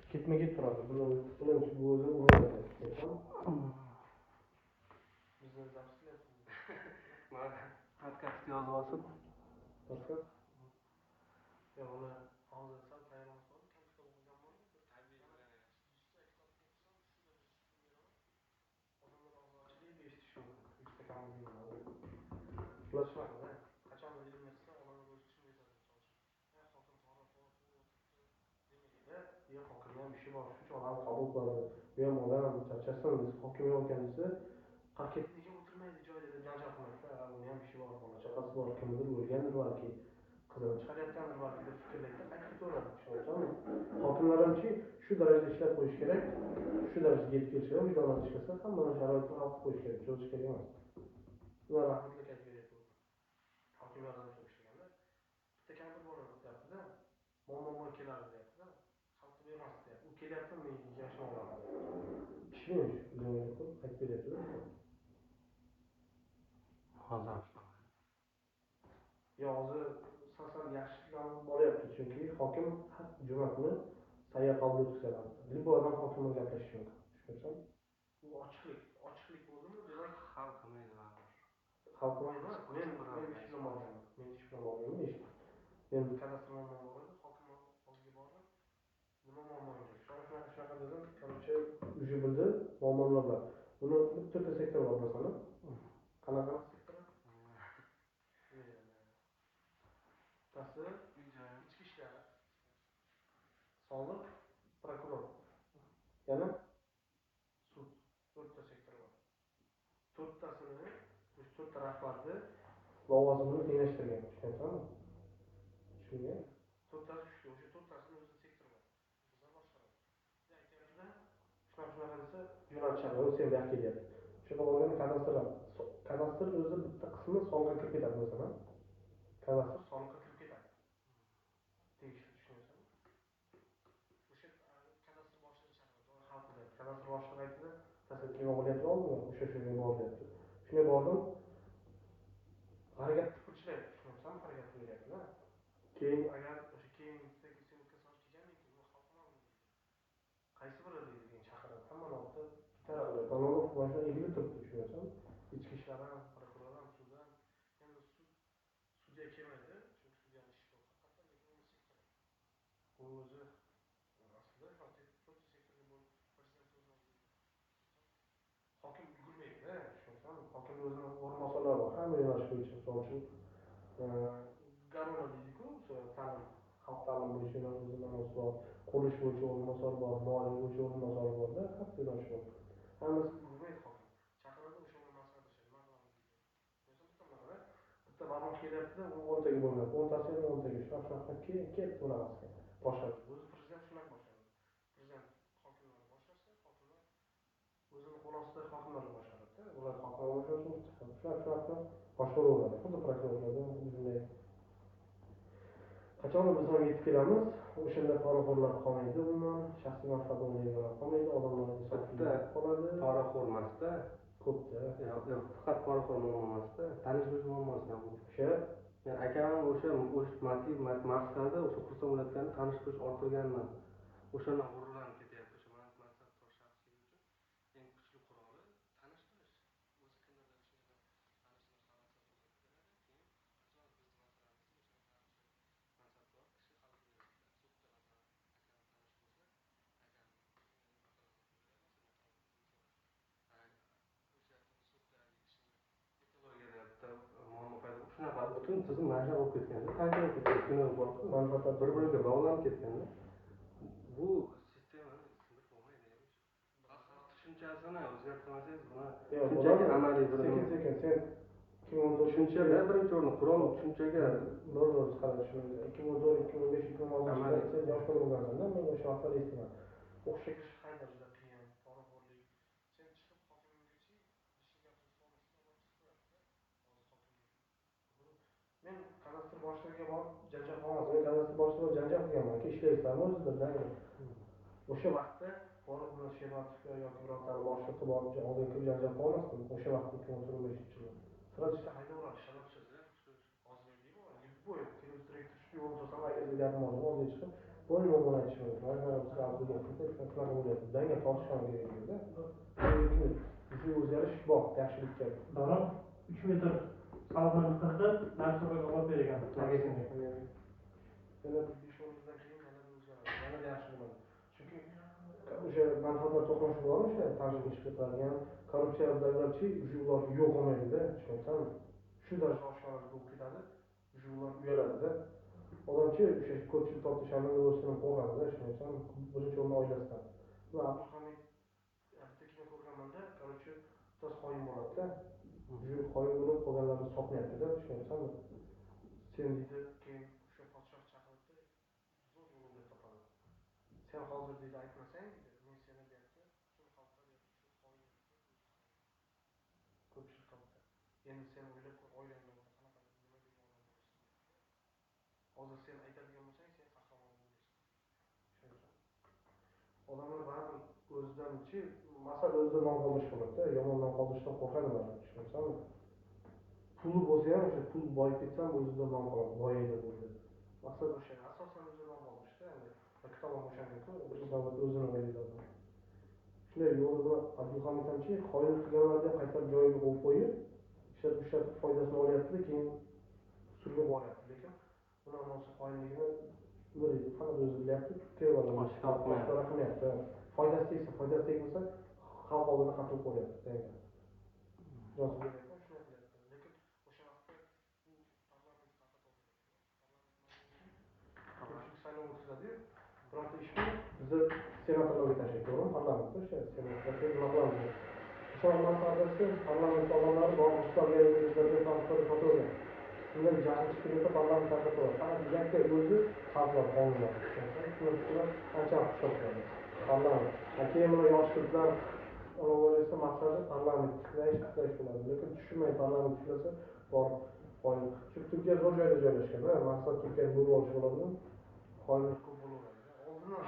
Ketma-ket turadi. Birinchi bu o'zi uradi. Bizni zapsilyapmiz. Mana podkastga yozib olsin. Podkast? Ya uni hozir sal tayyorlab qo'ydim. Kam kitob o'qigan bo'ldim. Tabiiy bilan yuzta kitob o'qisam shu darajada chiqib beraman. Odamlar og'zini eshitishi mumkin. 100 ta kam bilmayman. Ular shunaqa-da. Qachondir ilmni qilsa, odamlar o'zi tushunib yetadi deb çalışadi. Hokim poraxo'r o'tiribdi demaydi-da. Hokimni ham ishi bor. Shuncha odamni qabul qiladi. Bu ham odam charchasin desa, hokim yo'q ekan desa, qarketda nega o'tirmaydi joyida deb janjal qilmaydi-da. Uni ham ishi bor, bola chaqasi bor, kimdir o'lgandir balki. Qizini chiqarayotgandir balki deb fikrlaydi, qaytib ketaveradi. Tushunayapsanmi? Hokimlar hamki shu darajada ishlab qo'yish kerak, shu darajaga yetib kelish kerak, vijdonli ishlasa, hamma sharoitni hal qilib qo'yish kerak, cho'zish kerak emas. Ular rahmatlik aytib beryapti. Hokim yordamchisi ishlaganda bitta kampir bola o'tyapti-da, momo kelardi deyapti-da, xalqqa bermasdi deyapti. U kelyapti, men yashab olaman. Ishlaymish, o'zingga aytib beryapti-da. Hozir Yo, hozir sal yaxshi bilan boryapti, chunki hokim juma kuni sayyor qabul o'tkazadi. Libo odam hokim bilan gaplashish mumkin. Tushunarsanmi? Bu ochiqlik bo'ldimi, demak hal qilmaydi baribir. Hal qilmaydi. Men ish bilan borganman. Men kadastr muammo bor edi, hokim oldiga bordim. Nima muammo edi? Shunaqa dedim. Короче, уже bildi muammolar bor. Buni bitta sektor bor bilasizmi? Qanaqa sektor? Bittasi ichki ishlar, soliq, prokuror. Yana sud. 4 ta sektor bor. 4tasini, o'sha 4 ta rahbarni lavozimini tenglashtirgan. Tushunayapsanmi? Tushungan? 4tasi kuchli, o'sha 4tasini o'zi sektor bor. Bizlar boshqaradi. Aytyapti-da, shunaqa desa, yo'nalishadi, u sen yoqqa kelyapti. Shunaqa bo'lganda kadastr o'zi bitta qismi soliqqa kirib ketadi masalan. Kadastr soliqqa kirib ketadi. Tegishli tushunyapsanmi? O'sha kadastr boshlig'ini chaqirdi, hal qilyapti. Kadastr boshlig'i aytdi, tasdiqlama bo'lyapti, o'sha bor deyapti. Shunga bordim. Harakat qilishlayapti, tushunayapsanmi? Harakat qilyapti-da. Keyin agar o'sha keyingi suyultga solish kelgandan keyin xalq ma'lum deydi. Qaysi biri deydi degan chaqiradi. Hamma vaqtda bitaradi. Nolov boshqa egilib turibdi, tushunayapsanmi? Ichki ishlar ham, prokuror ham, sud ham. Endi sudya kelmaydi, chunki sudyani ishi yo'q. Haqiqatan lekin uni sektor. Bu o'zi aslida to'rtta sektorga bo'lib prezident o'zini oldiga hokim ulgurmaydi-da, tushunayapsanmi? Hokimning o'zini o'rinbosarlari bor, hamma yo'nalish bo'yicha. Misol uchun Garona deydi-ku, o'sha ta'lim, xalq ta'limi bo'yicha yo'nalish bor, qurilish bo'yicha o'rinbosar bor, moliya bo'yicha o'rinbosar bor-da, hamma yo'nalish bor. Hammasi ulgurmaydi hokim. Chaqiradi, o'sha bilan maslahatlashadi, nima qilamiz deydi. Bitta bunaqa, bitta barmoq kelyapti-da, u 10 taga bo'lmaydi. 10tasi ham 10 taga. Shunaqa ketdi bunaqasiga. Boshqardi. O'zi prezident shunaqa boshqardi. Prezident hokimlarni boshqarsa, hokimlar o'zini qo'l ostida hokimlarni boshqaradi-da. Ular hokimlar boshqarsa, shunaqa boshqaraveradi. Xuddi prokurorlarda shunday. Qachon biz ham yetib kelamiz, o'shanda poraxo'rlar qolmaydi, umuman shaxsiy manfaat o'ylaydiganlar qolmaydi, odamlar insofli qoladi. Poraxo'r emasda, ko'pda. Yo'q, faqat poraxo'r muammo emasda, tanish-bilish muammosi ham bu. O'sha men akamning o'sha motiv maqsadi o'sha kursda bo'layotganda tanish-bilish orttirgandan o'shandan g'ururlanib ketyapti. O'sha mansabdor shaxslik uchun eng kuchli quroli tanish-bilish. O'zi kimlardan shunday tanishini xalaqit qilib beradi, keyin qachon bizni masalamizni o'shanaqa mansabdor kishi hal qilyapti. Sudda masalan akam tanish bo'lsa, akam nima qilaman deb beradi, o'sha suddagi kishini mitologiyada muammo paydo bo'lib shunaqa butun tizim mana bo'lib ketganda tanqid ketgan manfaatlar bir-biriga bog'lanib ketganda bu sistemani sindirib bo'lmaydi. Xalq tushunchasini o'zgartirmasangiz buni shunchaki amaliy bir sekin sen 2014 tushunchada birinchi o'rinda qurol tushunchaga qarab shuni 2014 2015 2016 sen yosh bola bo'lgansan-da, men o'sha vaqtlarda eshitaman. O'xshash haydar juda qiyin, poraxo'rlik. Sen chiqib hokimlikgachi ishni gapirib olmasdan olib chiqib qo'yapti-da. Hozir hokimlik. Men kadastr boshlig'iga borib janjal qilmadim. Men kadastr boshlig'iga janjal qilganman. Ishlaysanmi o'zida? O'sha vaqtda borib uni Shermatovga yoki birontani boshliqqa borib oldiga kirib janjal qilmasdim. O'sha vaqtda 2015-yilda. Sirajda haydaveradi, sababsiz. Hozir libbo'y, televizor direktor shu yo'lni to'sam, agazga gapim oldim, oldiga chiqib, Buni yomon aytish mumkin. Mana bizga avtoga shunaqa bo'lyapti. Bizga tortishgan kerakda. Lekin bizga o'zgarish bor, yaxshilikka. Davron 3 metr salqinlikda narsalarga olib bergan. Yana 5-10 yildan keyin yana o'zgaradi. Yana yaxshi bo'ladi. Chunki o'sha manfaatlar to'qnashuvi bor o'sha tanishib ish qiladigan korrupsiyadagilarchi ular yo'q bo'lmaydi-da, tushunyapsanmi? Shu darajada oshkora bo'lib ketadi. Ular uyaladida. Odamchi o'sha ko'pchilik tortishani o'zini qo'rqadi-da, tushunyapsanmi? Birinchi o'rinda oilasidan. Va Abdulhamid bitta kino ko'rganmanda, короче, bittasi xoin bo'ladi-da. Xoin bo'lib qolganlarni sotmayapti-da, tushunyapsanmi? Sen deydi, keyin o'sha podshoh chaqirdida zo'r yo'l deb topadi. Sen hozir deydi aytmasang deydi, men seni bu yerda butun xalqqa shu xoin ko'pchilik topdi. Endi sen o'ylab ko'r, oilangni oldida qanaqa nima deb odam bo'lasan. Hozir sen aytadigan bo'lsang, sen qahramon bo'lasan. Tushunaysan? Odamlar baribir o'zidanchi, masal o'zidan nom qoldirish bo'ladi-da, yomon nom qoldirishdan qo'rqadilar, tushunaysanmi? Puli bo'lsa ham o'sha pul boyib ketsa ham o'zidan nom qoladi, boyaydi bo'ldi. Maqsad o'sha, asosan o'zidan nom qoldirishda, endi kitobim o'shaniki, o'zini o'ylaydi odam. Shunday yo'lda buni Abdulhamid hamchi xoinlik qilganlarni qaytarib joyiga qo'yib qo'yib, ishlatib foydasini olyapti, keyin surga qo'yapti. Lekin buni amosi xoinligini o'ylaydi, faqat o'zi bilyapti, keyin oshkor qilmayapti. Foydasi tegmasa, xalq oldida qatl qo'yapti degan. Yozib beryapti, shunday qilyapti. Lekin o'sha vaqtda u parlament qanaqa ko'pchilik saylov o'tkazadi-yu, bironta ishni bizni senatorlarga tashlaydi, to'g'rimi? Parlamentda o'sha senatorlarga nima qilamiz? O'sha maslahatchi parlament odamlari bog'chilarga, o'zlariga tanqid qiladi. Bunday jahli chiqib ketsa parlament tarqatadi. Faqat yakka o'zi xalqlar qonunlar. Shunday ancha xushtoradi. Parlament. Keyin buni yoshliklar esa maqsadi parlament tiklash bo'ladi. Lekin tushunmay parlament tiklasa bor xoinlik. Chunki Turkiya zo'r joyda joylashgan, maqsad Turkiyani bo'lib olish bo'ladimi? Xoinlik ko'p bo'laveradi. Oldindan